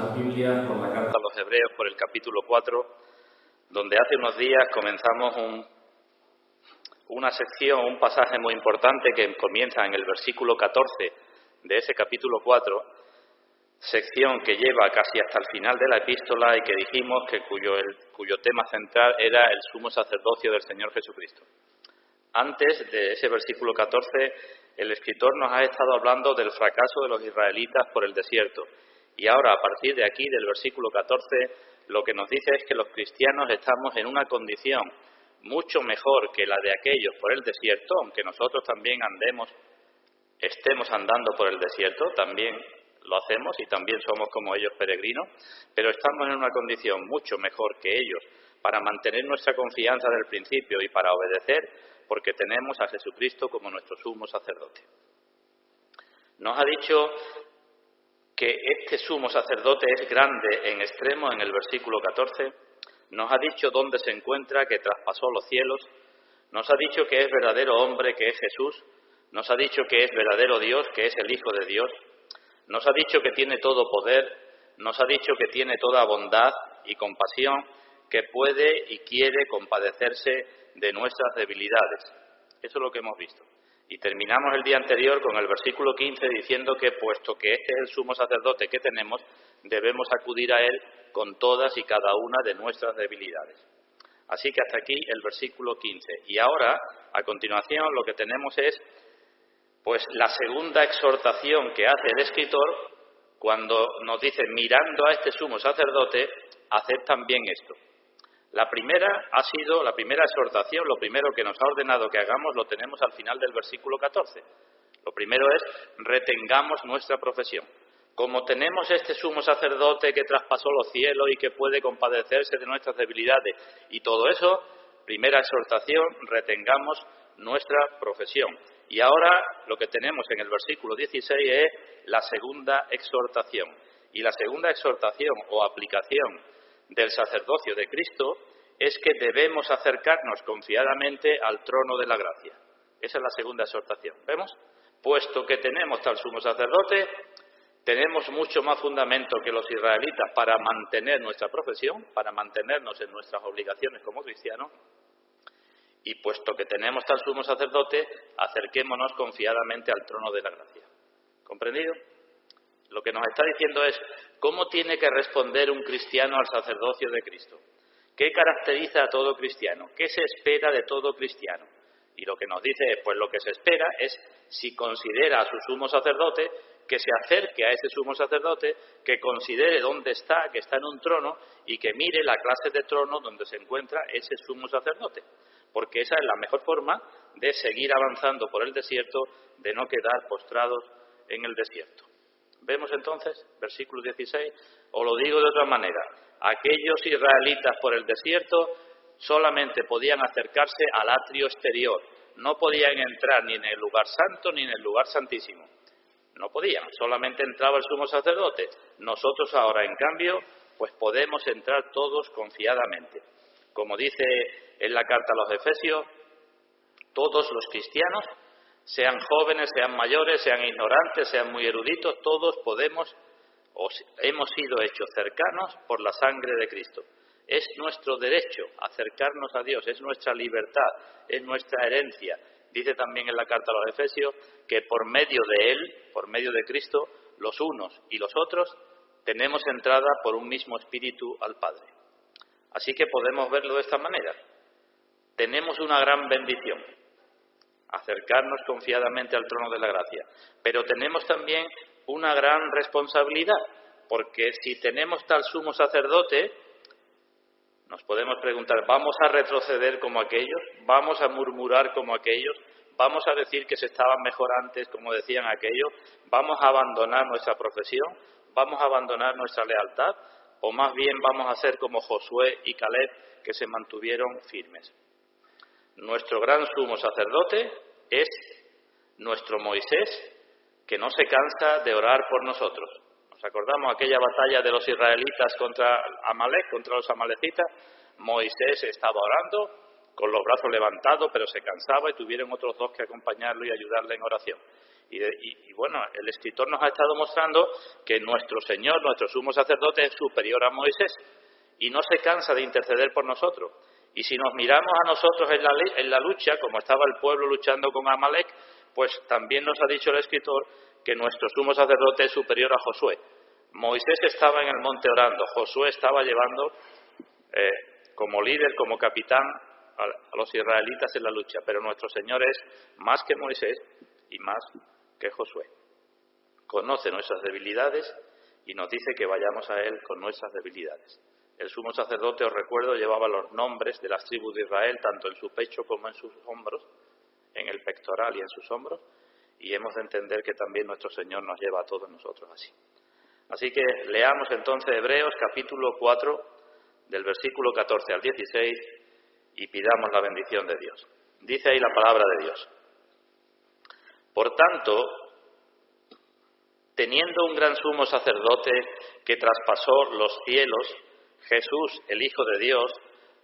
nuestras Biblias por la carta a los Hebreos por el capítulo 4, donde hace unos días comenzamos una sección, un pasaje muy importante que comienza en el versículo 14 de ese capítulo 4, sección que lleva casi hasta el final de la epístola y que dijimos que cuyo tema central era el sumo sacerdocio del Señor Jesucristo. Antes de ese versículo 14, el escritor nos ha estado hablando del fracaso de los israelitas por el desierto. Y ahora, a partir de aquí, del versículo 14, lo que nos dice es que los cristianos estamos en una condición mucho mejor que la de aquellos por el desierto, aunque nosotros también estemos andando por el desierto, también lo hacemos y también somos como ellos peregrinos, pero estamos en una condición mucho mejor que ellos para mantener nuestra confianza del principio y para obedecer, porque tenemos a Jesucristo como nuestro sumo sacerdote. Nos ha dicho que este sumo sacerdote es grande en extremo en el versículo 14, nos ha dicho dónde se encuentra, que traspasó los cielos, nos ha dicho que es verdadero hombre, que es Jesús, nos ha dicho que es verdadero Dios, que es el Hijo de Dios, nos ha dicho que tiene todo poder, nos ha dicho que tiene toda bondad y compasión, que puede y quiere compadecerse de nuestras debilidades. Eso es lo que hemos visto. Y terminamos el día anterior con el versículo 15 diciendo que, puesto que este es el sumo sacerdote que tenemos, debemos acudir a él con todas y cada una de nuestras debilidades. Así que hasta aquí el versículo 15. Y ahora, a continuación, lo que tenemos es pues la segunda exhortación que hace el escritor cuando nos dice, mirando a este sumo sacerdote, haced también esto. La primera exhortación, lo primero que nos ha ordenado que hagamos, lo tenemos al final del versículo 14. Lo primero es, retengamos nuestra profesión. Como tenemos este sumo sacerdote que traspasó los cielos y que puede compadecerse de nuestras debilidades y todo eso, primera exhortación, retengamos nuestra profesión. Y ahora lo que tenemos en el versículo 16 es la segunda exhortación. Y la segunda exhortación o aplicación del sacerdocio de Cristo es que debemos acercarnos confiadamente al trono de la gracia. Esa es la segunda exhortación. ¿Vemos? Puesto que tenemos tal sumo sacerdote, tenemos mucho más fundamento que los israelitas para mantener nuestra profesión, para mantenernos en nuestras obligaciones como cristianos. Y puesto que tenemos tal sumo sacerdote, acerquémonos confiadamente al trono de la gracia. ¿Comprendido? Lo que nos está diciendo es cómo tiene que responder un cristiano al sacerdocio de Cristo. ¿Qué caracteriza a todo cristiano? ¿Qué se espera de todo cristiano? Y lo que nos dice es, pues lo que se espera es, si considera a su sumo sacerdote, que se acerque a ese sumo sacerdote, que considere dónde está, que está en un trono, y que mire la clase de trono donde se encuentra ese sumo sacerdote. Porque esa es la mejor forma de seguir avanzando por el desierto, de no quedar postrados en el desierto. Vemos entonces, versículo 16, o lo digo de otra manera, aquellos israelitas por el desierto solamente podían acercarse al atrio exterior, no podían entrar ni en el lugar santo ni en el lugar santísimo. No podían, solamente entraba el sumo sacerdote. Nosotros ahora, en cambio, pues podemos entrar todos confiadamente. Como dice en la carta a los Efesios, todos los cristianos, sean jóvenes, sean mayores, sean ignorantes, sean muy eruditos, todos podemos o hemos sido hechos cercanos por la sangre de Cristo. Es nuestro derecho acercarnos a Dios, es nuestra libertad, es nuestra herencia. Dice también en la carta a los Efesios que por medio de Él, por medio de Cristo, los unos y los otros tenemos entrada por un mismo espíritu al Padre. Así que podemos verlo de esta manera. Tenemos una gran bendición, acercarnos confiadamente al trono de la gracia. Pero tenemos también una gran responsabilidad, porque si tenemos tal sumo sacerdote, nos podemos preguntar, ¿vamos a retroceder como aquellos? ¿Vamos a murmurar como aquellos? ¿Vamos a decir que se estaban mejor antes, como decían aquellos? ¿Vamos a abandonar nuestra profesión? ¿Vamos a abandonar nuestra lealtad? ¿O más bien vamos a ser como Josué y Caleb, que se mantuvieron firmes? Nuestro gran sumo sacerdote es nuestro Moisés, que no se cansa de orar por nosotros. ¿Nos acordamos aquella batalla de los israelitas contra Amalek, contra los amalecitas? Moisés estaba orando con los brazos levantados, pero se cansaba y tuvieron otros dos que acompañarlo y ayudarle en oración. Y bueno, el escritor nos ha estado mostrando que nuestro Señor, nuestro sumo sacerdote, es superior a Moisés y no se cansa de interceder por nosotros. Y si nos miramos a nosotros en la lucha, como estaba el pueblo luchando con Amalek, pues también nos ha dicho el escritor que nuestro sumo sacerdote es superior a Josué. Moisés estaba en el monte orando, Josué estaba llevando como líder, como capitán a los israelitas en la lucha, pero nuestro Señor es más que Moisés y más que Josué. Conoce nuestras debilidades y nos dice que vayamos a Él con nuestras debilidades. El sumo sacerdote, os recuerdo, llevaba los nombres de las tribus de Israel, tanto en su pecho como en sus hombros, en el pectoral y en sus hombros, y hemos de entender que también nuestro Señor nos lleva a todos nosotros así. Así que leamos entonces Hebreos capítulo 4, del versículo 14 al 16, y pidamos la bendición de Dios. Dice ahí la palabra de Dios. Por tanto, teniendo un gran sumo sacerdote que traspasó los cielos, Jesús, el Hijo de Dios,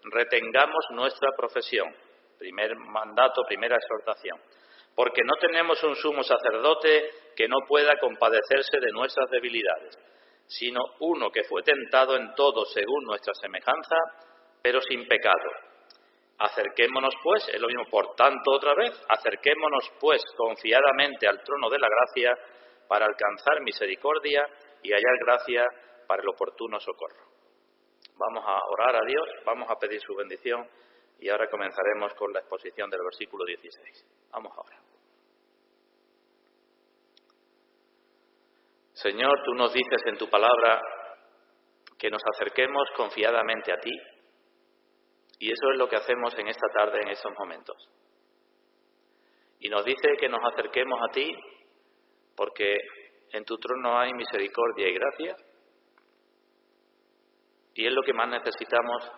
retengamos nuestra profesión. Primer mandato, primera exhortación. Porque no tenemos un sumo sacerdote que no pueda compadecerse de nuestras debilidades, sino uno que fue tentado en todo según nuestra semejanza, pero sin pecado. Acerquémonos pues, es lo mismo, por tanto otra vez, acerquémonos pues confiadamente al trono de la gracia para alcanzar misericordia y hallar gracia para el oportuno socorro. Vamos a orar a Dios, vamos a pedir su bendición y ahora comenzaremos con la exposición del versículo 16. Vamos ahora. Señor, tú nos dices en tu palabra que nos acerquemos confiadamente a ti y eso es lo que hacemos en esta tarde, en estos momentos. Y nos dice que nos acerquemos a ti porque en tu trono hay misericordia y gracia y es lo que más necesitamos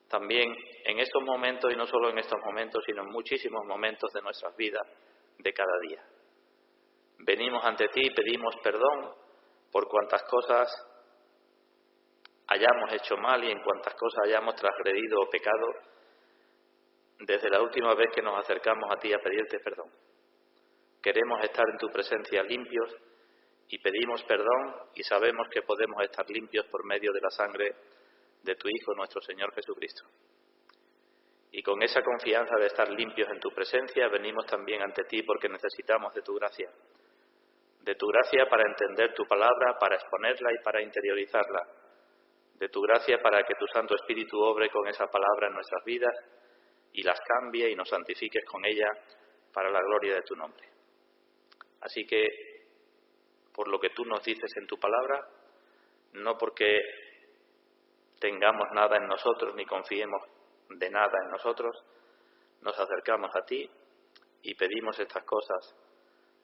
también en estos momentos, y no solo en estos momentos, sino en muchísimos momentos de nuestras vidas, de cada día. Venimos ante ti y pedimos perdón por cuantas cosas hayamos hecho mal y en cuantas cosas hayamos transgredido o pecado desde la última vez que nos acercamos a ti a pedirte perdón. Queremos estar en tu presencia limpios y pedimos perdón y sabemos que podemos estar limpios por medio de la sangre de tu Hijo, nuestro Señor Jesucristo. Y con esa confianza de estar limpios en tu presencia venimos también ante ti porque necesitamos de tu gracia. De tu gracia para entender tu palabra, para exponerla y para interiorizarla. De tu gracia para que tu Santo Espíritu obre con esa palabra en nuestras vidas y las cambie y nos santifiques con ella para la gloria de tu nombre. Así que, por lo que tú nos dices en tu palabra, no porque tengamos nada en nosotros ni confiemos de nada en nosotros, nos acercamos a ti y pedimos estas cosas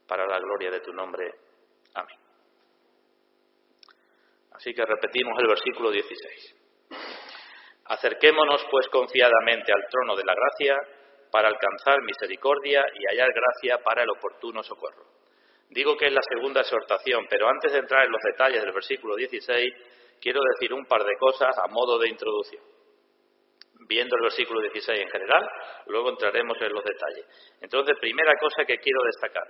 para la gloria de tu nombre. Amén. Así que repetimos el versículo 16. Acerquémonos pues confiadamente al trono de la gracia para alcanzar misericordia y hallar gracia para el oportuno socorro. Digo que es la segunda exhortación, pero antes de entrar en los detalles del versículo 16, quiero decir un par de cosas a modo de introducción. Viendo el versículo 16 en general, luego entraremos en los detalles. Entonces, primera cosa que quiero destacar,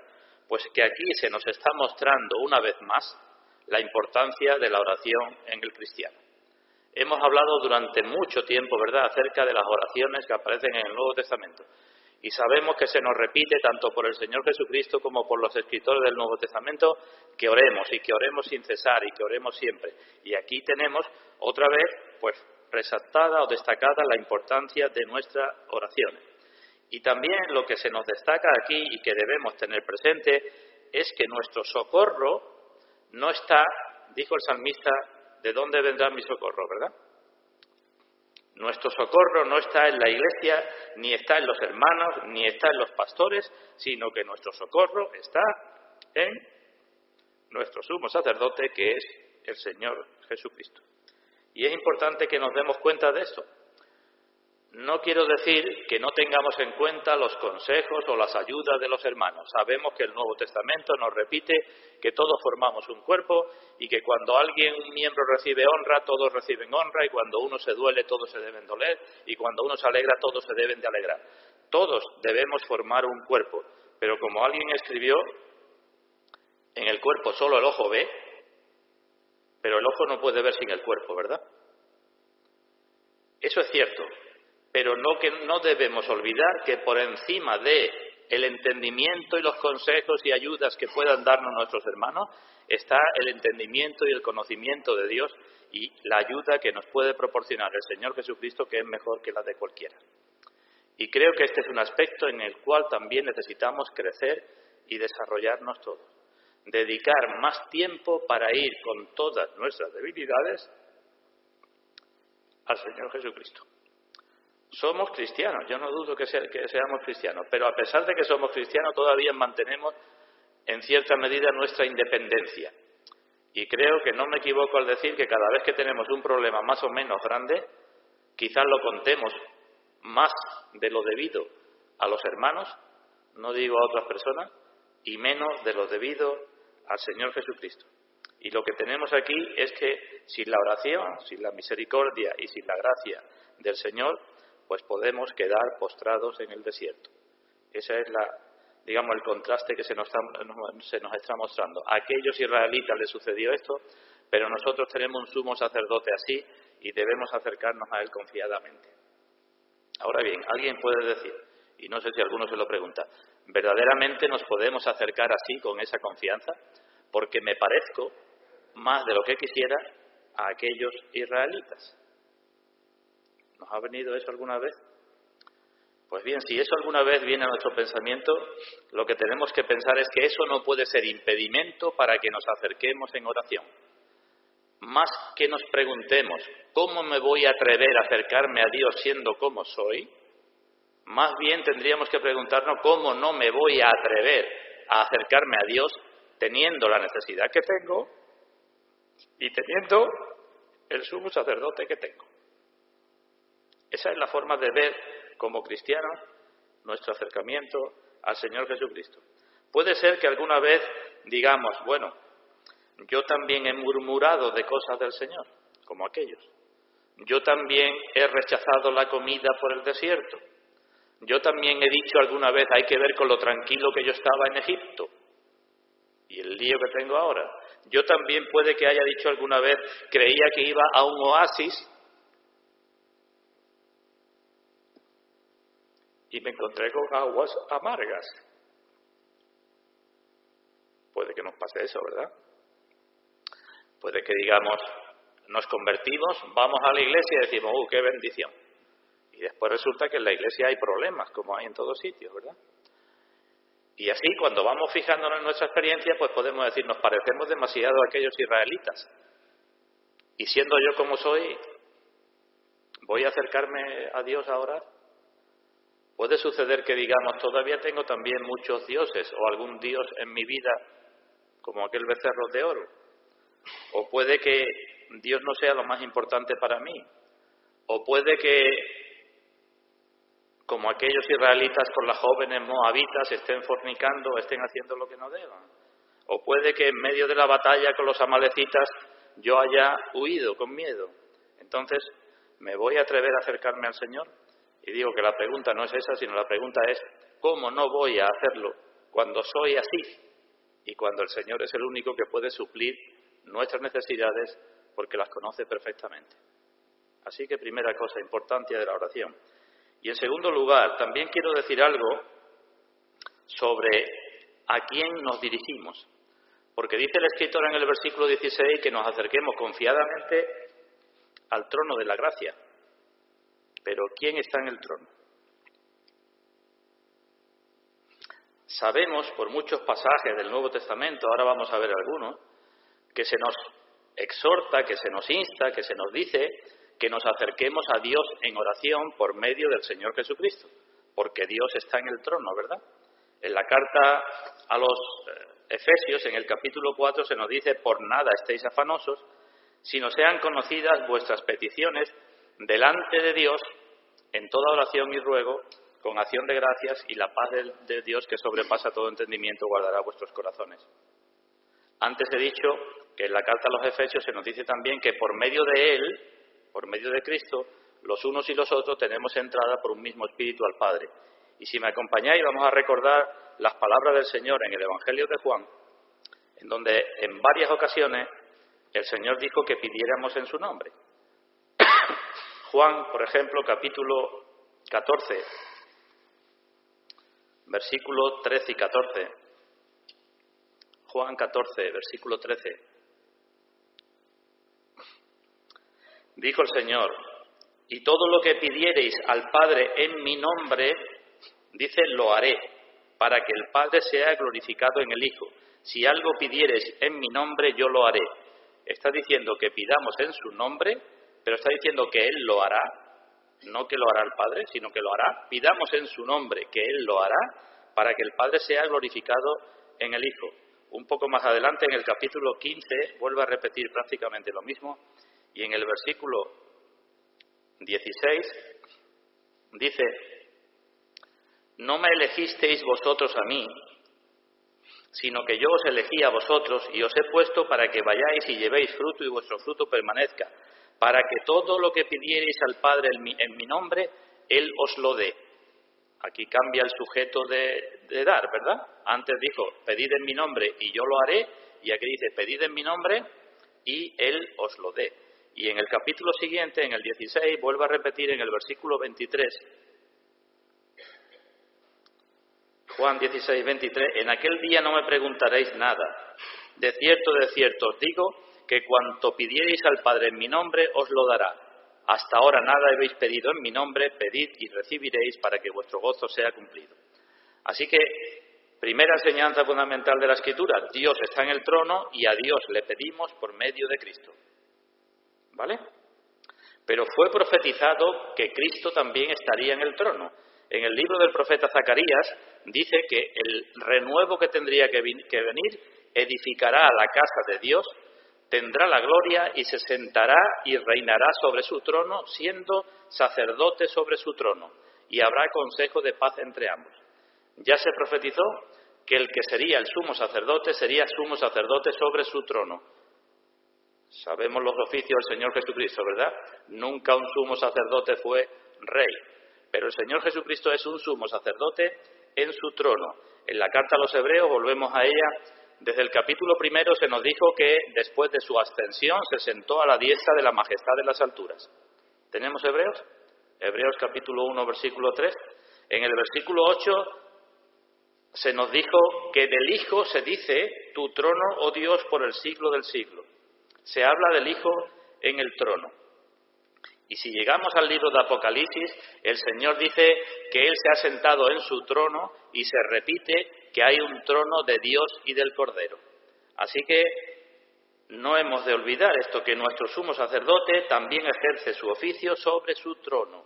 pues que aquí se nos está mostrando una vez más la importancia de la oración en el cristiano. Hemos hablado durante mucho tiempo, ¿verdad?, acerca de las oraciones que aparecen en el Nuevo Testamento. Y sabemos que se nos repite tanto por el Señor Jesucristo como por los escritores del Nuevo Testamento que oremos y que oremos sin cesar y que oremos siempre. Y aquí tenemos otra vez, pues, resaltada o destacada la importancia de nuestras oraciones. Y también lo que se nos destaca aquí y que debemos tener presente es que nuestro socorro no está, dijo el salmista, ¿de dónde vendrá mi socorro?, ¿verdad? Nuestro socorro no está en la iglesia, ni está en los hermanos, ni está en los pastores, sino que nuestro socorro está en nuestro sumo sacerdote, que es el Señor Jesucristo. Y es importante que nos demos cuenta de esto. No quiero decir que no tengamos en cuenta los consejos o las ayudas de los hermanos. Sabemos que el Nuevo Testamento nos repite que todos formamos un cuerpo y que cuando un miembro recibe honra, todos reciben honra, y cuando uno se duele, todos se deben doler, y cuando uno se alegra, todos se deben de alegrar. Todos debemos formar un cuerpo, pero como alguien escribió, En el cuerpo solo el ojo ve, pero el ojo no puede ver sin el cuerpo, ¿verdad? Eso es cierto, pero no debemos olvidar que por encima de el entendimiento y los consejos y ayudas que puedan darnos nuestros hermanos, está el entendimiento y el conocimiento de Dios y la ayuda que nos puede proporcionar el Señor Jesucristo, que es mejor que la de cualquiera. Y creo que este es un aspecto en el cual también necesitamos crecer y desarrollarnos todos. Dedicar más tiempo para ir con todas nuestras debilidades al Señor Jesucristo. Somos cristianos, yo no dudo que seamos cristianos, pero a pesar de que somos cristianos todavía mantenemos en cierta medida nuestra independencia. Y creo que no me equivoco al decir que cada vez que tenemos un problema más o menos grande, quizás lo contemos más de lo debido a los hermanos, no digo a otras personas, y menos de lo debido al Señor Jesucristo. Y lo que tenemos aquí es que sin la oración, sin la misericordia y sin la gracia del Señor, pues podemos quedar postrados en el desierto. Ese es el contraste que se nos está mostrando. A aquellos israelitas les sucedió esto, pero nosotros tenemos un sumo sacerdote así y debemos acercarnos a él confiadamente. Ahora bien, alguien puede decir, y no sé si alguno se lo pregunta, ¿verdaderamente nos podemos acercar así con esa confianza? Porque me parezco más de lo que quisiera a aquellos israelitas. ¿Nos ha venido eso alguna vez? Pues bien, si eso alguna vez viene a nuestro pensamiento, lo que tenemos que pensar es que eso no puede ser impedimento para que nos acerquemos en oración. Más que nos preguntemos, ¿cómo me voy a atrever a acercarme a Dios siendo como soy? Más bien tendríamos que preguntarnos, ¿cómo no me voy a atrever a acercarme a Dios teniendo la necesidad que tengo y teniendo el sumo sacerdote que tengo? Esa es la forma de ver como cristianos nuestro acercamiento al Señor Jesucristo. Puede ser que alguna vez digamos, bueno, yo también he murmurado de cosas del Señor, como aquellos. Yo también he rechazado la comida por el desierto. Yo también he dicho alguna vez, hay que ver con lo tranquilo que yo estaba en Egipto y el lío que tengo ahora. Yo también puede que haya dicho alguna vez, creía que iba a un oasis y me encontré con aguas amargas. Puede que nos pase eso, ¿verdad? Puede que digamos, nos convertimos, vamos a la iglesia y decimos, qué bendición. Y después resulta que en la iglesia hay problemas, como hay en todos sitios, ¿verdad? Y así, cuando vamos fijándonos en nuestra experiencia, pues podemos decir, nos parecemos demasiado a aquellos israelitas. Y siendo yo como soy, ¿voy a acercarme a Dios a orar? Puede suceder que digamos, todavía tengo también muchos dioses, o algún dios en mi vida, como aquel becerro de oro. O puede que Dios no sea lo más importante para mí. O puede que, como aquellos israelitas con las jóvenes moabitas, estén fornicando o estén haciendo lo que no deban. O puede que en medio de la batalla con los amalecitas yo haya huido con miedo. Entonces, ¿me voy a atrever a acercarme al Señor? Y digo que la pregunta no es esa, sino la pregunta es, ¿cómo no voy a hacerlo cuando soy así? Y cuando el Señor es el único que puede suplir nuestras necesidades porque las conoce perfectamente. Así que primera cosa, importancia de la oración. Y en segundo lugar, también quiero decir algo sobre a quién nos dirigimos. Porque dice el escritor en el versículo 16 que nos acerquemos confiadamente al trono de la gracia. Pero ¿quién está en el trono? Sabemos por muchos pasajes del Nuevo Testamento, ahora vamos a ver algunos, que se nos exhorta, que se nos insta, que se nos dice que nos acerquemos a Dios en oración por medio del Señor Jesucristo, porque Dios está en el trono, ¿verdad? En la carta a los Efesios, en el capítulo 4, se nos dice, por nada estéis afanosos, sino sean conocidas vuestras peticiones delante de Dios en toda oración y ruego, con acción de gracias, y la paz de Dios que sobrepasa todo entendimiento guardará vuestros corazones. Antes he dicho que en la carta a los Efesios se nos dice también que por medio de Él, por medio de Cristo, los unos y los otros tenemos entrada por un mismo espíritu al Padre. Y si me acompañáis, vamos a recordar las palabras del Señor en el Evangelio de Juan, donde en varias ocasiones el Señor dijo que pidiéramos en su nombre. Juan, por ejemplo, capítulo 14, versículo 13 y 14. Juan 14, versículo 13. Dijo el Señor: y todo lo que pidiereis al Padre en mi nombre, dice, lo haré, para que el Padre sea glorificado en el Hijo. Si algo pidiereis en mi nombre, yo lo haré. Está diciendo que pidamos en su nombre, pero está diciendo que Él lo hará, no que lo hará el Padre, sino que lo hará. Pidamos en su nombre, que Él lo hará, para que el Padre sea glorificado en el Hijo. Un poco más adelante, en el capítulo 15, vuelve a repetir prácticamente lo mismo, y en el versículo 16 dice: no me elegisteis vosotros a mí, sino que yo os elegí a vosotros y os he puesto para que vayáis y llevéis fruto y vuestro fruto permanezca, para que todo lo que pidiereis al Padre en mi nombre, Él os lo dé. Aquí cambia el sujeto de dar, ¿verdad? Antes dijo, pedid en mi nombre y yo lo haré, y aquí dice, pedid en mi nombre y Él os lo dé. Y en el capítulo siguiente, en el 16, vuelve a repetir en el versículo 23, Juan 16, 23, en aquel día no me preguntaréis nada. De cierto os digo, que cuanto pidiereis al Padre en mi nombre, os lo dará. Hasta ahora nada habéis pedido en mi nombre, pedid y recibiréis para que vuestro gozo sea cumplido. Así que, primera enseñanza fundamental de la Escritura, Dios está en el trono y a Dios le pedimos por medio de Cristo. ¿Vale? Pero fue profetizado que Cristo también estaría en el trono. En el libro del profeta Zacarías dice que el renuevo que tendría que venir edificará la casa de Dios, tendrá la gloria y se sentará y reinará sobre su trono, siendo sacerdote sobre su trono, y habrá consejo de paz entre ambos. Ya se profetizó que el que sería el sumo sacerdote sería sumo sacerdote sobre su trono. Sabemos los oficios del Señor Jesucristo, ¿verdad? Nunca un sumo sacerdote fue rey, pero el Señor Jesucristo es un sumo sacerdote en su trono. En la carta a los Hebreos, volvemos a ella, desde el capítulo 1 se nos dijo que después de su ascensión se sentó a la diestra de la majestad de las alturas. ¿Tenemos Hebreos? Hebreos capítulo 1, versículo 3. En el versículo 8 se nos dijo que del Hijo se dice, tu trono, oh Dios, por el siglo del siglo. Se habla del Hijo en el trono. Y si llegamos al libro de Apocalipsis, el Señor dice que Él se ha sentado en su trono y se repite que hay un trono de Dios y del Cordero. Así que no hemos de olvidar esto, que nuestro sumo sacerdote también ejerce su oficio sobre su trono.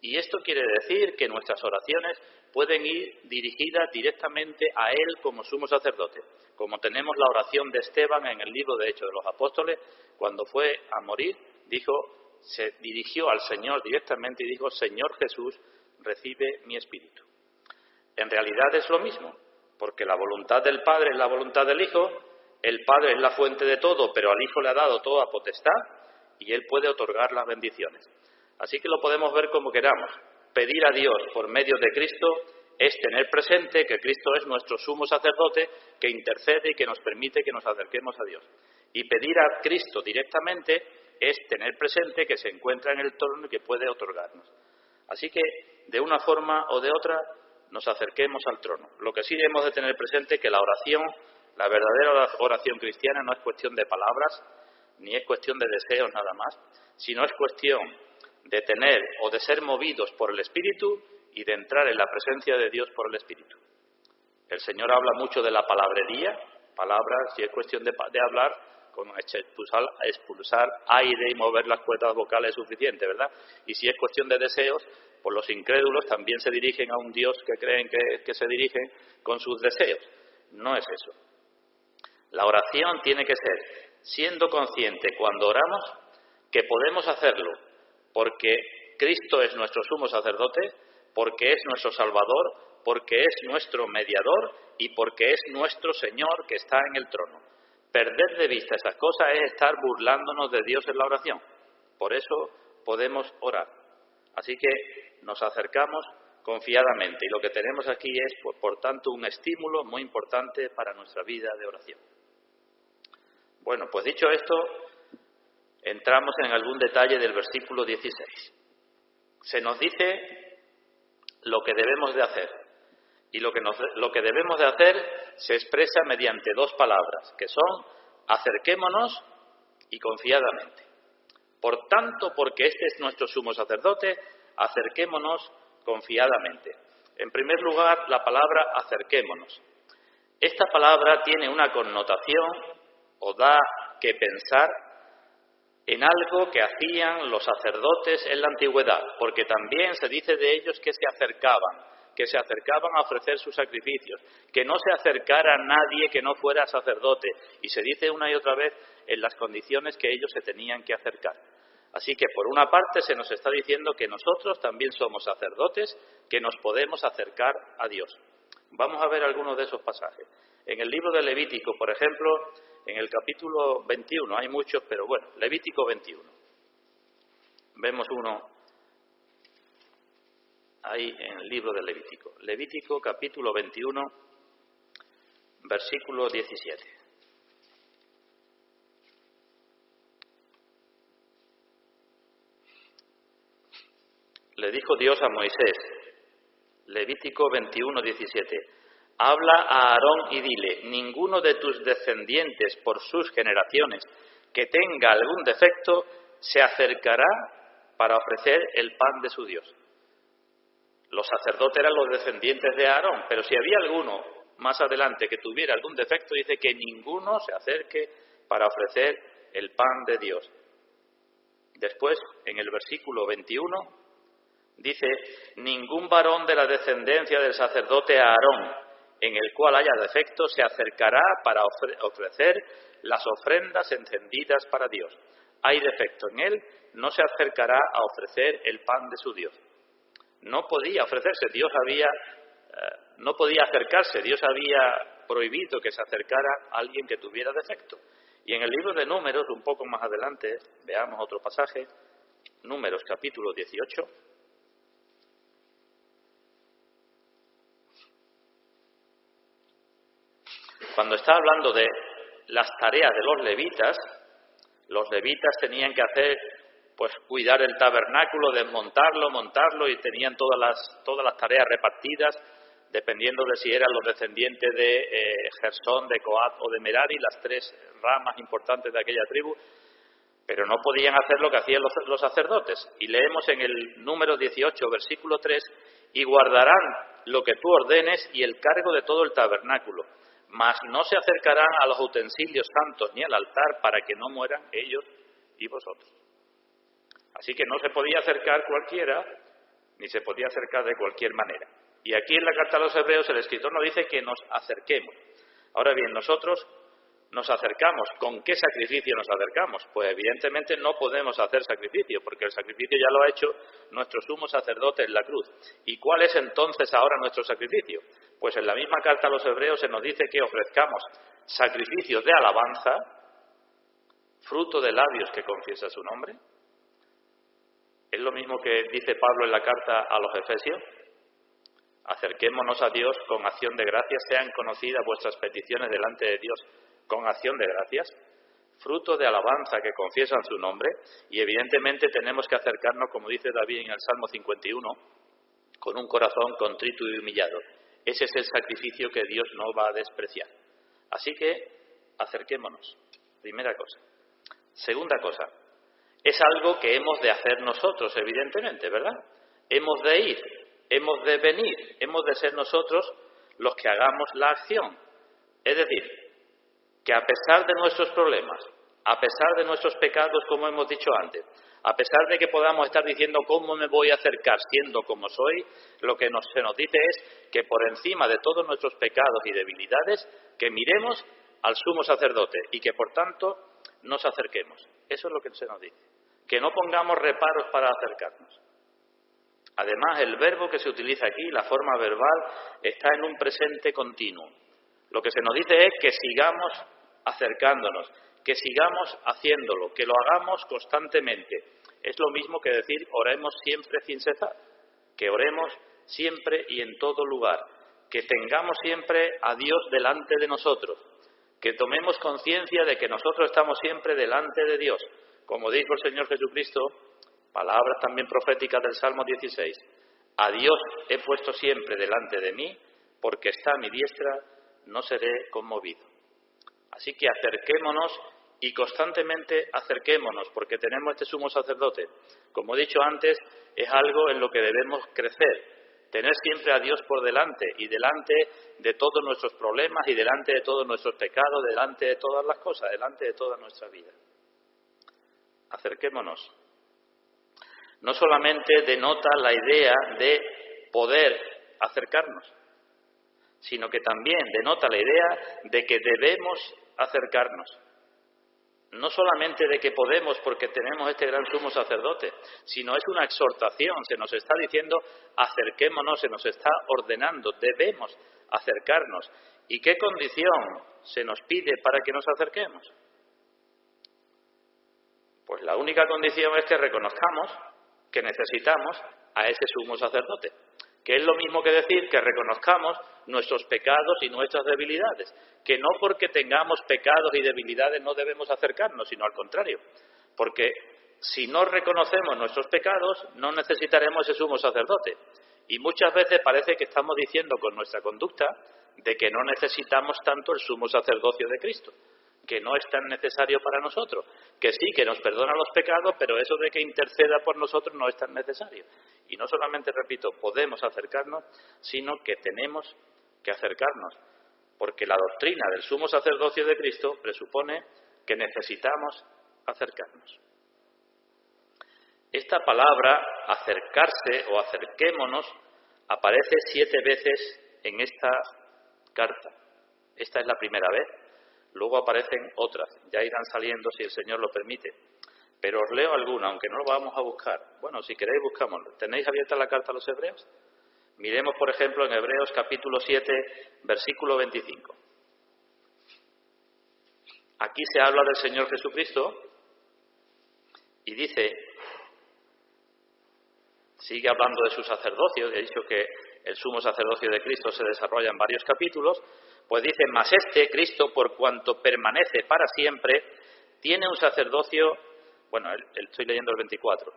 Y esto quiere decir que nuestras oraciones pueden ir dirigidas directamente a Él como sumo sacerdote. Como tenemos la oración de Esteban en el libro de Hechos de los Apóstoles, cuando fue a morir, se dirigió al Señor directamente y dijo, Señor Jesús, recibe mi espíritu. En realidad es lo mismo, porque la voluntad del Padre es la voluntad del Hijo, el Padre es la fuente de todo, pero al Hijo le ha dado toda potestad y Él puede otorgar las bendiciones. Así que lo podemos ver como queramos. Pedir a Dios por medio de Cristo es tener presente que Cristo es nuestro sumo sacerdote que intercede y que nos permite que nos acerquemos a Dios. Y pedir a Cristo directamente es tener presente que se encuentra en el trono y que puede otorgarnos. Así que, de una forma o de otra, nos acerquemos al trono. Lo que sí hemos de tener presente es que la oración, la verdadera oración cristiana, no es cuestión de palabras, ni es cuestión de deseos nada más, sino es cuestión de tener o de ser movidos por el Espíritu y de entrar en la presencia de Dios por el Espíritu. El Señor habla mucho de la palabrería, palabras, si es cuestión de hablar, con expulsar aire y mover las cuerdas vocales es suficiente, ¿verdad? Y si es cuestión de deseos, pues los incrédulos también se dirigen a un Dios que creen que se dirigen con sus deseos. No es eso. La oración tiene que ser, siendo consciente cuando oramos, que podemos hacerlo porque Cristo es nuestro sumo sacerdote, porque es nuestro Salvador, porque es nuestro mediador y porque es nuestro Señor que está en el trono. Perder de vista esas cosas es estar burlándonos de Dios en la oración. Por eso podemos orar. Así que nos acercamos confiadamente y lo que tenemos aquí es, por tanto, un estímulo muy importante para nuestra vida de oración. Bueno, pues dicho esto, entramos en algún detalle del versículo 16. Se nos dice lo que debemos de hacer. Y lo que debemos de hacer se expresa mediante dos palabras, que son acerquémonos y confiadamente. Por tanto, porque este es nuestro sumo sacerdote, acerquémonos confiadamente. En primer lugar, la palabra acerquémonos. Esta palabra tiene una connotación o da que pensar en algo que hacían los sacerdotes en la antigüedad, porque también se dice de ellos que se acercaban a ofrecer sus sacrificios, que no se acercara a nadie que no fuera sacerdote, y se dice una y otra vez en las condiciones que ellos se tenían que acercar. Así que por una parte se nos está diciendo que nosotros también somos sacerdotes, que nos podemos acercar a Dios. Vamos a ver algunos de esos pasajes. En el libro de Levítico, por ejemplo, en el capítulo 21, hay muchos, pero bueno, Levítico 21. Vemos uno ahí en el libro de Levítico. Levítico capítulo 21, versículo 17. Le dijo Dios a Moisés, Levítico 21, 17, habla a Aarón y dile, ninguno de tus descendientes por sus generaciones que tenga algún defecto se acercará para ofrecer el pan de su Dios. Los sacerdotes eran los descendientes de Aarón, pero si había alguno más adelante que tuviera algún defecto, dice que ninguno se acerque para ofrecer el pan de Dios. Después, en el versículo 21, dice, ningún varón de la descendencia del sacerdote Aarón, en el cual haya defecto, se acercará para ofrecer las ofrendas encendidas para Dios. Hay defecto en él, no se acercará a ofrecer el pan de su Dios. No podía ofrecerse, no podía acercarse, Dios había prohibido que se acercara a alguien que tuviera defecto. Y en el libro de Números, un poco más adelante, veamos otro pasaje, Números capítulo 18. Cuando está hablando de las tareas de los levitas tenían que hacer, pues cuidar el tabernáculo, desmontarlo, montarlo, y tenían todas las tareas repartidas, dependiendo de si eran los descendientes de Gersón, de Coat o de Merari, las tres ramas importantes de aquella tribu, pero no podían hacer lo que hacían los sacerdotes. Y leemos en el número 18, versículo 3, y guardarán lo que tú ordenes y el cargo de todo el tabernáculo, mas no se acercarán a los utensilios santos ni al altar para que no mueran ellos y vosotros. Así que no se podía acercar cualquiera, ni se podía acercar de cualquier manera. Y aquí en la carta a los Hebreos el escritor nos dice que nos acerquemos. Ahora bien, nosotros nos acercamos. ¿Con qué sacrificio nos acercamos? Pues evidentemente no podemos hacer sacrificio, porque el sacrificio ya lo ha hecho nuestro sumo sacerdote en la cruz. ¿Y cuál es entonces ahora nuestro sacrificio? Pues en la misma carta a los Hebreos se nos dice que ofrezcamos sacrificios de alabanza, fruto de labios que confiesa su nombre. Es lo mismo que dice Pablo en la carta a los Efesios. Acerquémonos a Dios con acción de gracias, sean conocidas vuestras peticiones delante de Dios con acción de gracias, fruto de alabanza que confiesan su nombre, y evidentemente tenemos que acercarnos, como dice David en el Salmo 51, con un corazón contrito y humillado. Ese es el sacrificio que Dios no va a despreciar. Así que acerquémonos, primera cosa. Segunda cosa, es algo que hemos de hacer nosotros, evidentemente, ¿verdad? Hemos de ir, hemos de venir, hemos de ser nosotros los que hagamos la acción. Es decir, que a pesar de nuestros problemas, a pesar de nuestros pecados, como hemos dicho antes, a pesar de que podamos estar diciendo cómo me voy a acercar siendo como soy, lo que se nos dice es que por encima de todos nuestros pecados y debilidades, que miremos al sumo sacerdote y que por tanto nos acerquemos. Eso es lo que se nos dice. Que no pongamos reparos para acercarnos. Además, el verbo que se utiliza aquí, la forma verbal, está en un presente continuo. Lo que se nos dice es que sigamos acercándonos, que sigamos haciéndolo, que lo hagamos constantemente. Es lo mismo que decir oremos siempre sin cesar, que oremos siempre y en todo lugar, que tengamos siempre a Dios delante de nosotros, que tomemos conciencia de que nosotros estamos siempre delante de Dios. Como dijo el Señor Jesucristo, palabras también proféticas del Salmo 16, a Dios he puesto siempre delante de mí, porque está a mi diestra, no seré conmovido. Así que acerquémonos y constantemente acerquémonos, porque tenemos este sumo sacerdote. Como he dicho antes, es algo en lo que debemos crecer. Tener siempre a Dios por delante y delante de todos nuestros problemas y delante de todos nuestros pecados, delante de todas las cosas, delante de toda nuestra vida. Acerquémonos. No solamente denota la idea de poder acercarnos, sino que también denota la idea de que debemos acercarnos. No solamente de que podemos porque tenemos este gran sumo sacerdote, sino es una exhortación, se nos está diciendo acerquémonos, se nos está ordenando, debemos acercarnos. ¿Y qué condición se nos pide para que nos acerquemos? Pues la única condición es que reconozcamos que necesitamos a ese sumo sacerdote, que es lo mismo que decir que reconozcamos nuestros pecados y nuestras debilidades, que no porque tengamos pecados y debilidades no debemos acercarnos, sino al contrario, porque si no reconocemos nuestros pecados no necesitaremos ese sumo sacerdote. Y muchas veces parece que estamos diciendo con nuestra conducta de que no necesitamos tanto el sumo sacerdocio de Cristo, que no es tan necesario para nosotros, que sí, que nos perdona los pecados, pero eso de que interceda por nosotros no es tan necesario. Y no solamente, repito, podemos acercarnos, sino que tenemos que acercarnos, porque la doctrina del sumo sacerdocio de Cristo presupone que necesitamos acercarnos. Esta palabra, acercarse o acerquémonos, aparece 7 veces en esta carta. Esta es la primera vez. Luego aparecen otras, ya irán saliendo si el Señor lo permite. Pero os leo alguna, aunque no lo vamos a buscar. Bueno, si queréis buscámoslo. ¿Tenéis abierta la carta a los Hebreos? Miremos, por ejemplo, en Hebreos capítulo 7, versículo 25. Aquí se habla del Señor Jesucristo y dice, sigue hablando de su sacerdocio, he dicho que el sumo sacerdocio de Cristo se desarrolla en varios capítulos, pues dice, mas este, Cristo, por cuanto permanece para siempre, tiene un sacerdocio, bueno, estoy leyendo el 24,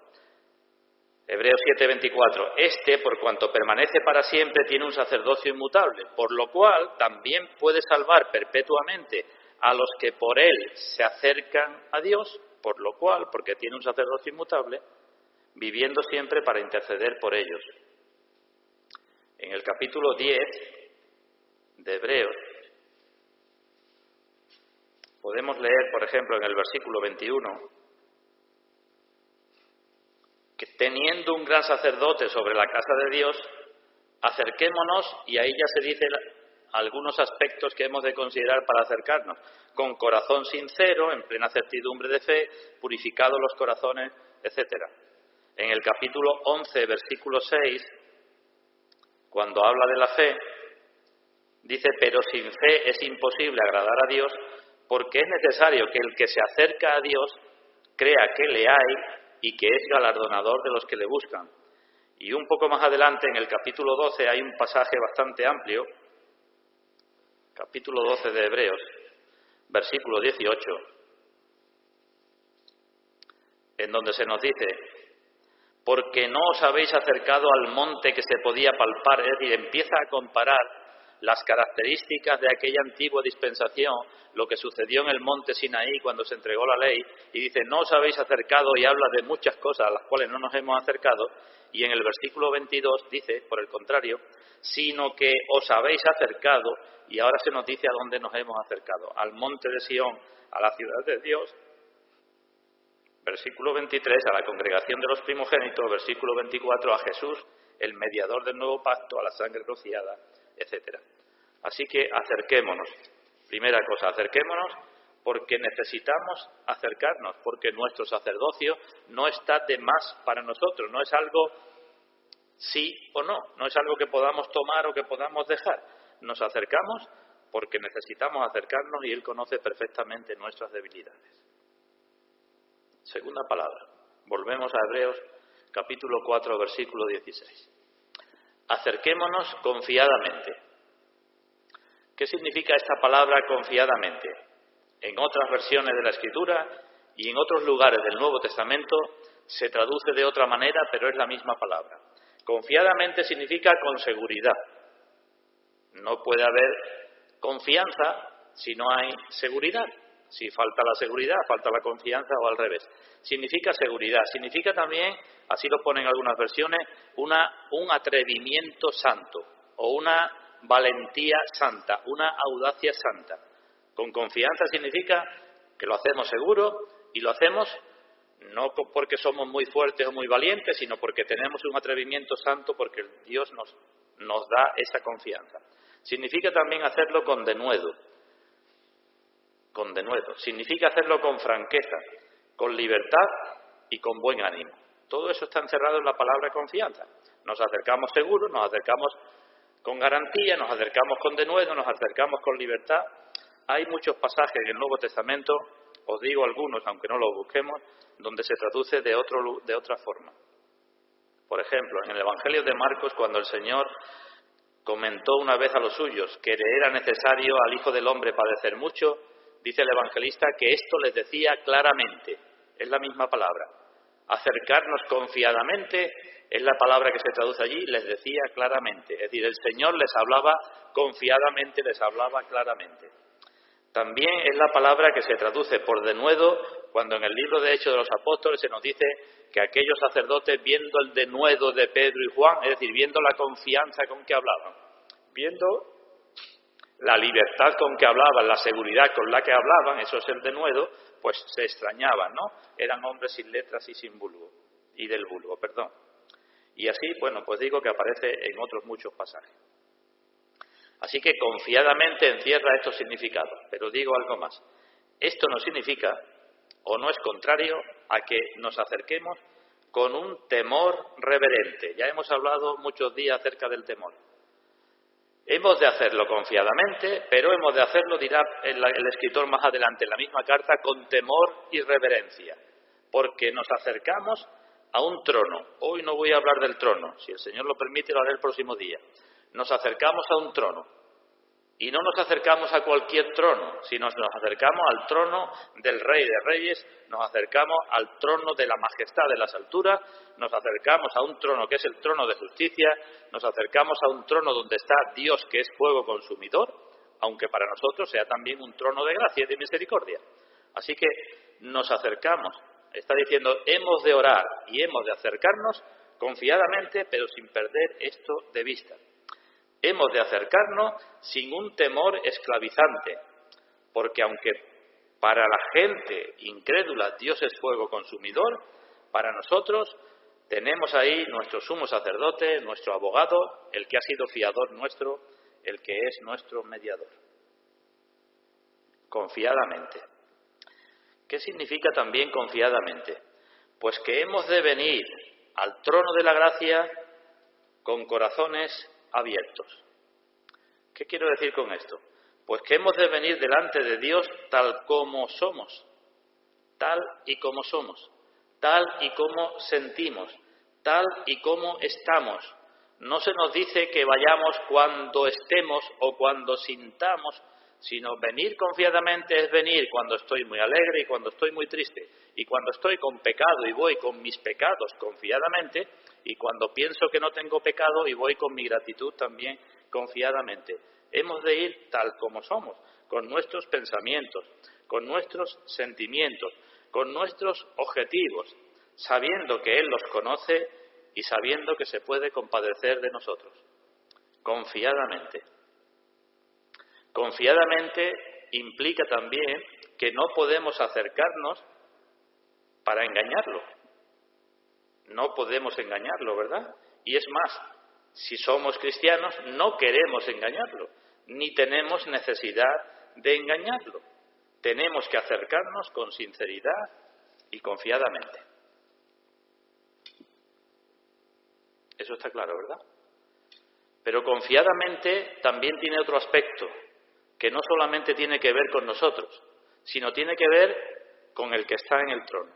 Hebreos 7, 24, este, por cuanto permanece para siempre, tiene un sacerdocio inmutable, por lo cual también puede salvar perpetuamente a los que por él se acercan a Dios, por lo cual, porque tiene un sacerdocio inmutable, viviendo siempre para interceder por ellos. En el capítulo 10 de Hebreos, podemos leer, por ejemplo, en el versículo 21, que teniendo un gran sacerdote sobre la casa de Dios, acerquémonos, y ahí ya se dice algunos aspectos que hemos de considerar para acercarnos, con corazón sincero, en plena certidumbre de fe, purificados los corazones, etcétera. En el capítulo 11, versículo 6, cuando habla de la fe, dice, pero sin fe es imposible agradar a Dios, porque es necesario que el que se acerca a Dios crea que le hay y que es galardonador de los que le buscan. Y un poco más adelante, en el capítulo 12, hay un pasaje bastante amplio, capítulo 12 de Hebreos, versículo 18, en donde se nos dice, porque no os habéis acercado al monte que se podía palpar, es decir, empieza a comparar las características de aquella antigua dispensación, lo que sucedió en el monte Sinaí cuando se entregó la ley, y dice, no os habéis acercado, y habla de muchas cosas a las cuales no nos hemos acercado, y en el versículo 22 dice, por el contrario, sino que os habéis acercado, y ahora se nos dice a dónde nos hemos acercado, al monte de Sión, a la ciudad de Dios. Versículo 23, a la congregación de los primogénitos. Versículo 24, a Jesús, el mediador del nuevo pacto, a la sangre rociada, etcétera. Así que acerquémonos. Primera cosa, acerquémonos porque necesitamos acercarnos, porque nuestro sacerdocio no está de más para nosotros, no es algo sí o no, no es algo que podamos tomar o que podamos dejar. Nos acercamos porque necesitamos acercarnos y Él conoce perfectamente nuestras debilidades. Segunda palabra. Volvemos a Hebreos capítulo 4, versículo 16. Acerquémonos confiadamente. ¿Qué significa esta palabra confiadamente? En otras versiones de la Escritura y en otros lugares del Nuevo Testamento se traduce de otra manera, pero es la misma palabra. Confiadamente significa con seguridad. No puede haber confianza si no hay seguridad. Si falta la seguridad, falta la confianza o al revés. Significa seguridad. Significa también, así lo ponen algunas versiones, un atrevimiento santo o una valentía santa, una audacia santa. Con confianza significa que lo hacemos seguro y lo hacemos no porque somos muy fuertes o muy valientes, sino porque tenemos un atrevimiento santo, porque Dios nos da esa confianza. Significa también hacerlo con denuedo. Con denuedo. Significa hacerlo con franqueza, con libertad y con buen ánimo. Todo eso está encerrado en la palabra confianza. Nos acercamos seguros, nos acercamos con garantía, nos acercamos con denuedo, nos acercamos con libertad. Hay muchos pasajes en el Nuevo Testamento, os digo algunos, aunque no los busquemos, donde se traduce de otra forma. Por ejemplo, en el Evangelio de Marcos, cuando el Señor comentó una vez a los suyos que era necesario al Hijo del Hombre padecer mucho, dice el evangelista que esto les decía claramente, es la misma palabra. Acercarnos confiadamente es la palabra que se traduce allí, les decía claramente. Es decir, el Señor les hablaba confiadamente, les hablaba claramente. También es la palabra que se traduce por denuedo cuando en el libro de Hechos de los Apóstoles se nos dice que aquellos sacerdotes, viendo el denuedo de Pedro y Juan, es decir, viendo la confianza con que hablaban, viendo la libertad con que hablaban, la seguridad con la que hablaban, eso es el denuedo, pues se extrañaban, ¿no? Eran hombres sin letras y sin vulgo, y del vulgo, perdón. Y así, bueno, pues digo que aparece en otros muchos pasajes. Así que confiadamente encierra estos significados, pero digo algo más. Esto no significa, o no es contrario, a que nos acerquemos con un temor reverente. Ya hemos hablado muchos días acerca del temor. Hemos de hacerlo confiadamente, pero hemos de hacerlo, dirá el escritor más adelante en la misma carta, con temor y reverencia, porque nos acercamos a un trono. Hoy no voy a hablar del trono, si el Señor lo permite lo haré el próximo día. Nos acercamos a un trono, y no nos acercamos a cualquier trono, sino nos acercamos al trono del Rey de Reyes, nos acercamos al trono de la majestad de las alturas, nos acercamos a un trono que es el trono de justicia, nos acercamos a un trono donde está Dios, que es fuego consumidor, aunque para nosotros sea también un trono de gracia y de misericordia. Así que nos acercamos, está diciendo, hemos de orar y hemos de acercarnos confiadamente, pero sin perder esto de vista. Hemos de acercarnos sin un temor esclavizante, porque aunque para la gente incrédula Dios es fuego consumidor, para nosotros tenemos ahí nuestro sumo sacerdote, nuestro abogado, el que ha sido fiador nuestro, el que es nuestro mediador. Confiadamente. ¿Qué significa también confiadamente? Pues que hemos de venir al trono de la gracia con corazones abiertos. ¿Qué quiero decir con esto? Pues que hemos de venir delante de Dios tal como somos, tal y como somos, tal y como sentimos, tal y como estamos. No se nos dice que vayamos cuando estemos o cuando sintamos, sino venir confiadamente es venir cuando estoy muy alegre y cuando estoy muy triste, y cuando estoy con pecado y voy con mis pecados confiadamente, y cuando pienso que no tengo pecado y voy con mi gratitud también confiadamente. Hemos de ir tal como somos, con nuestros pensamientos, con nuestros sentimientos, con nuestros objetivos, sabiendo que Él los conoce y sabiendo que se puede compadecer de nosotros. Confiadamente. Confiadamente implica también que no podemos acercarnos para engañarlo. No podemos engañarlo, ¿verdad? Y es más, si somos cristianos no queremos engañarlo, ni tenemos necesidad de engañarlo. Tenemos que acercarnos con sinceridad y confiadamente. Eso está claro, ¿verdad? Pero confiadamente también tiene otro aspecto, que no solamente tiene que ver con nosotros, sino tiene que ver con el que está en el trono.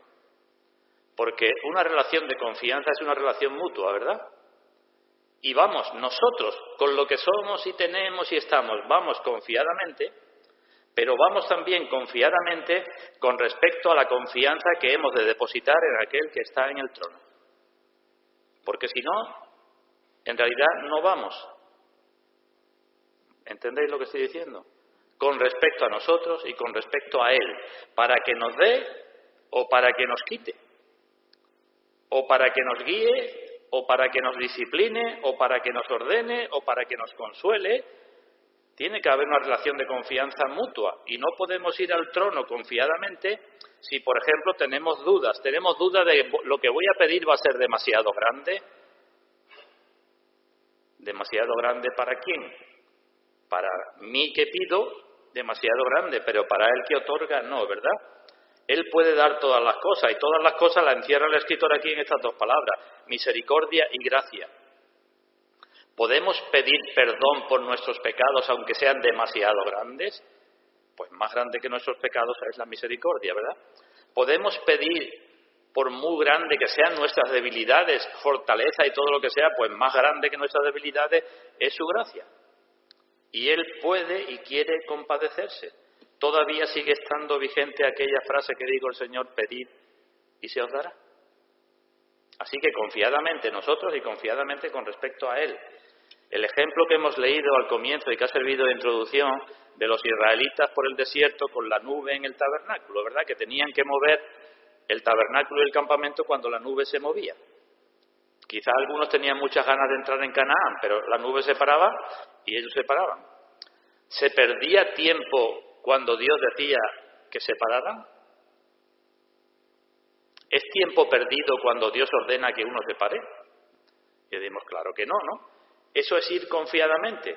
Porque una relación de confianza es una relación mutua, ¿verdad? Y vamos, nosotros, con lo que somos y tenemos y estamos, vamos confiadamente, pero vamos también confiadamente con respecto a la confianza que hemos de depositar en aquel que está en el trono. Porque si no, en realidad no vamos. ¿Entendéis lo que estoy diciendo? Con respecto a nosotros y con respecto a Él, para que nos dé o para que nos quite, o para que nos guíe, o para que nos discipline, o para que nos ordene, o para que nos consuele. Tiene que haber una relación de confianza mutua y no podemos ir al trono confiadamente si, por ejemplo, tenemos dudas de lo que voy a pedir va a ser demasiado grande. ¿Demasiado grande para quién? Para mí que pido, demasiado grande, pero para Él que otorga, no, ¿verdad? Él puede dar todas las cosas, y todas las cosas las encierra el escritor aquí en estas dos palabras: misericordia y gracia. ¿Podemos pedir perdón por nuestros pecados aunque sean demasiado grandes? Pues más grande que nuestros pecados es la misericordia, ¿verdad? ¿Podemos pedir, por muy grande que sean nuestras debilidades, fortaleza y todo lo que sea, pues más grande que nuestras debilidades es su gracia? Y Él puede y quiere compadecerse. Todavía sigue estando vigente aquella frase que dijo el Señor: pedid y se os dará. Así que confiadamente nosotros y confiadamente con respecto a Él. El ejemplo que hemos leído al comienzo y que ha servido de introducción de los israelitas por el desierto con la nube en el tabernáculo, ¿verdad? Que tenían que mover el tabernáculo y el campamento cuando la nube se movía. Quizá algunos tenían muchas ganas de entrar en Canaán, pero la nube se paraba y ellos se paraban. ¿Se perdía tiempo cuando Dios decía que se pararan? ¿Es tiempo perdido cuando Dios ordena que uno se pare? Y decimos, claro que no, ¿no? Eso es ir confiadamente.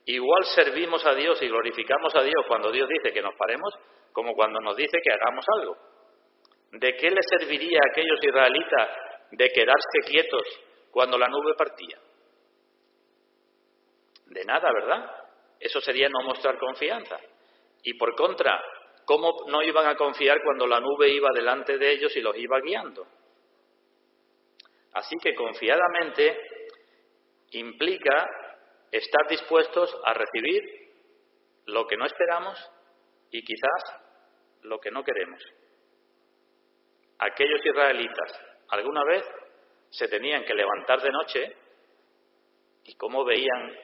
Igual servimos a Dios y glorificamos a Dios cuando Dios dice que nos paremos, como cuando nos dice que hagamos algo. ¿De qué les serviría a aquellos israelitas de quedarse quietos cuando la nube partía? De nada, ¿verdad? Eso sería no mostrar confianza. Y por contra, ¿cómo no iban a confiar cuando la nube iba delante de ellos y los iba guiando? Así que confiadamente implica estar dispuestos a recibir lo que no esperamos y quizás lo que no queremos. Aquellos israelitas alguna vez se tenían que levantar de noche, ¿y cómo veían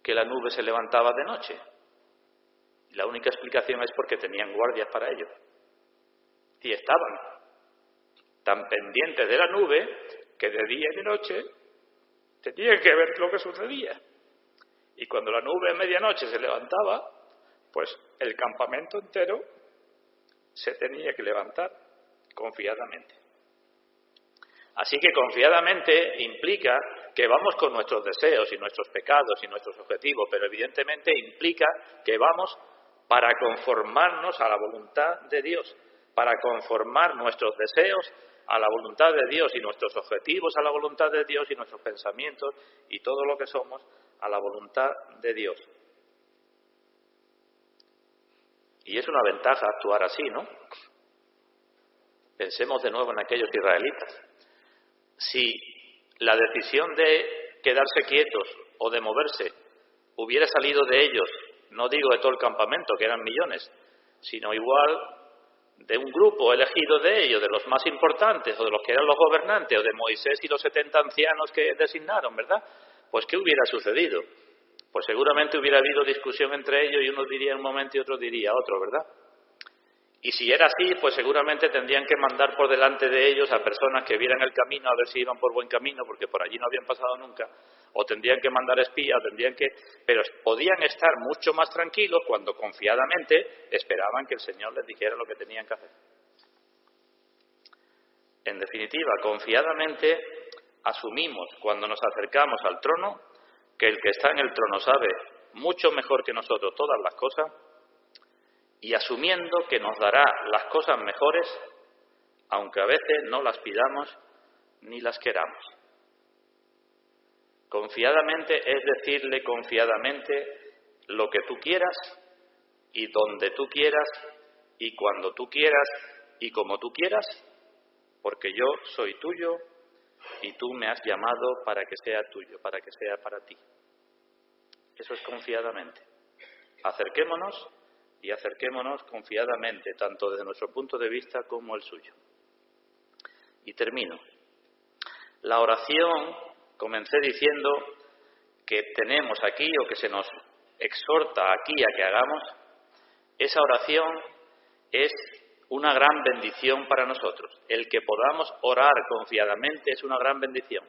que la nube se levantaba de noche? La única explicación es porque tenían guardias para ello. Y estaban tan pendientes de la nube que de día y de noche tenían que ver lo que sucedía. Y cuando la nube a medianoche se levantaba, pues el campamento entero se tenía que levantar confiadamente. Así que confiadamente implica que vamos con nuestros deseos y nuestros pecados y nuestros objetivos, pero evidentemente implica que vamos para conformarnos a la voluntad de Dios, para conformar nuestros deseos a la voluntad de Dios y nuestros objetivos a la voluntad de Dios y nuestros pensamientos y todo lo que somos a la voluntad de Dios. Y es una ventaja actuar así, ¿no? Pensemos de nuevo en aquellos israelitas. Si la decisión de quedarse quietos o de moverse hubiera salido de ellos, no digo de todo el campamento, que eran millones, sino igual de un grupo elegido de ellos, de los más importantes, o de los que eran los gobernantes, o de Moisés y los 70 ancianos que designaron, ¿verdad? Pues ¿qué hubiera sucedido? Pues seguramente hubiera habido discusión entre ellos y uno diría un momento y otro diría otro, ¿verdad? Y si era así, pues seguramente tendrían que mandar por delante de ellos a personas que vieran el camino a ver si iban por buen camino, porque por allí no habían pasado nunca, o tendrían que mandar espías, pero podían estar mucho más tranquilos cuando confiadamente esperaban que el Señor les dijera lo que tenían que hacer. En definitiva, confiadamente asumimos cuando nos acercamos al trono que el que está en el trono sabe mucho mejor que nosotros todas las cosas, y asumiendo que nos dará las cosas mejores, aunque a veces no las pidamos ni las queramos. Confiadamente es decirle confiadamente lo que tú quieras y donde tú quieras y cuando tú quieras y como tú quieras, porque yo soy tuyo y tú me has llamado para que sea tuyo, para que sea para ti. Eso es confiadamente. Acerquémonos y acerquémonos confiadamente, tanto desde nuestro punto de vista como el suyo. Y termino. La oración, comencé diciendo que tenemos aquí, o que se nos exhorta aquí a que hagamos, esa oración es una gran bendición para nosotros. El que podamos orar confiadamente es una gran bendición,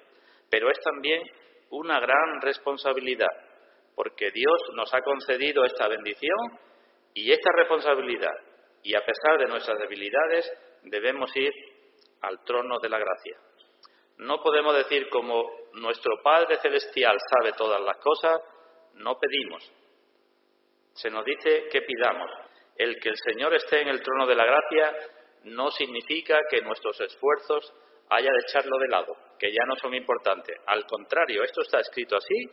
pero es también una gran responsabilidad, porque Dios nos ha concedido esta bendición y esta responsabilidad, y a pesar de nuestras debilidades debemos ir al trono de la gracia. No podemos decir, como nuestro Padre Celestial sabe todas las cosas, no pedimos. Se nos dice que pidamos. El que el Señor esté en el trono de la gracia no significa que nuestros esfuerzos haya de echarlo de lado, que ya no son importantes. Al contrario, esto está escrito así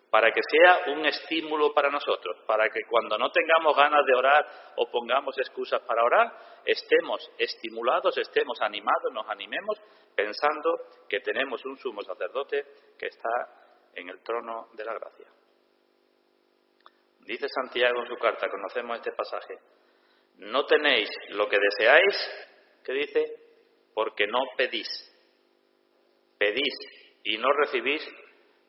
para que sea un estímulo para nosotros, para que cuando no tengamos ganas de orar o pongamos excusas para orar, estemos estimulados, estemos animados, nos animemos pensando que tenemos un sumo sacerdote que está en el trono de la gracia. Dice Santiago en su carta, conocemos este pasaje, no tenéis lo que deseáis, ¿qué dice? Porque no pedís. Pedís y no recibís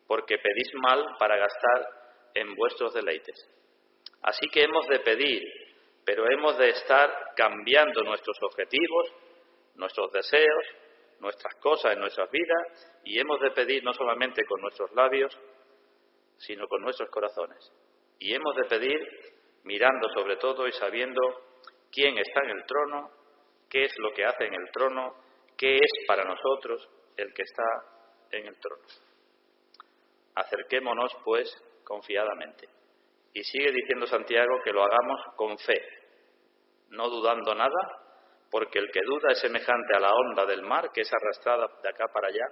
porque pedís mal para gastar en vuestros deleites. Así que hemos de pedir, pero hemos de estar cambiando nuestros objetivos, nuestros deseos, nuestras cosas en nuestras vidas, y hemos de pedir no solamente con nuestros labios, sino con nuestros corazones. Y hemos de pedir mirando sobre todo y sabiendo quién está en el trono, qué es lo que hace en el trono, qué es para nosotros el que está en el trono. Acerquémonos, pues, confiadamente. Y sigue diciendo Santiago que lo hagamos con fe, no dudando nada, porque el que duda es semejante a la onda del mar que es arrastrada de acá para allá.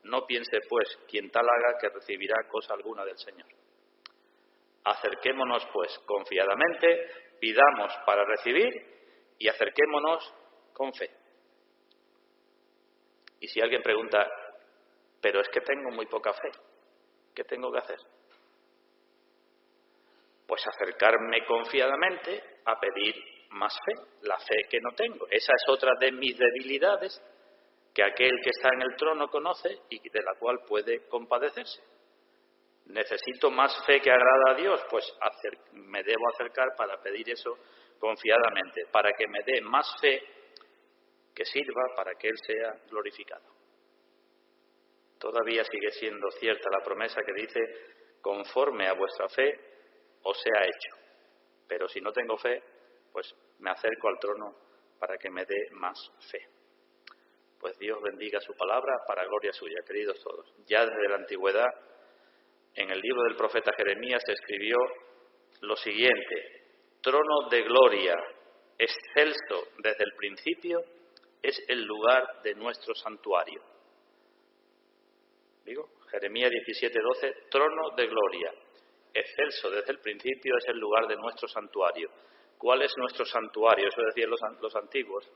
No piense, pues, quien tal haga que recibirá cosa alguna del Señor. Acerquémonos, pues, confiadamente, pidamos para recibir y acerquémonos con fe. Y si alguien pregunta, pero es que tengo muy poca fe, ¿qué tengo que hacer? Pues acercarme confiadamente a pedir más fe, la fe que no tengo. Esa es otra de mis debilidades que aquel que está en el trono conoce y de la cual puede compadecerse. ¿Necesito más fe que agrada a Dios? Pues me debo acercar para pedir eso confiadamente, para que me dé más fe que sirva para que Él sea glorificado. Todavía sigue siendo cierta la promesa que dice, conforme a vuestra fe os sea hecho. Pero si no tengo fe, pues me acerco al trono para que me dé más fe. Pues Dios bendiga su palabra para gloria suya, queridos todos. Ya desde la antigüedad, en el libro del profeta Jeremías se escribió lo siguiente: trono de gloria, excelso desde el principio, es el lugar de nuestro santuario. Digo, Jeremías 17:12, trono de gloria, excelso desde el principio, es el lugar de nuestro santuario. ¿Cuál es nuestro santuario? Eso decían los antiguos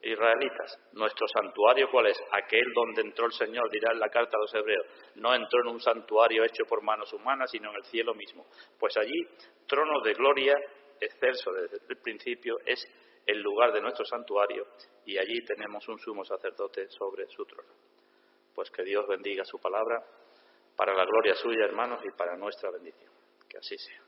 israelitas. ¿Nuestro santuario cuál es? Aquel donde entró el Señor, dirá en la carta a los hebreos. No entró en un santuario hecho por manos humanas, sino en el cielo mismo. Pues allí, trono de gloria, excelso desde el principio, es el lugar de nuestro santuario, y allí tenemos un sumo sacerdote sobre su trono. Pues que Dios bendiga su palabra para la gloria suya, hermanos, y para nuestra bendición. Que así sea.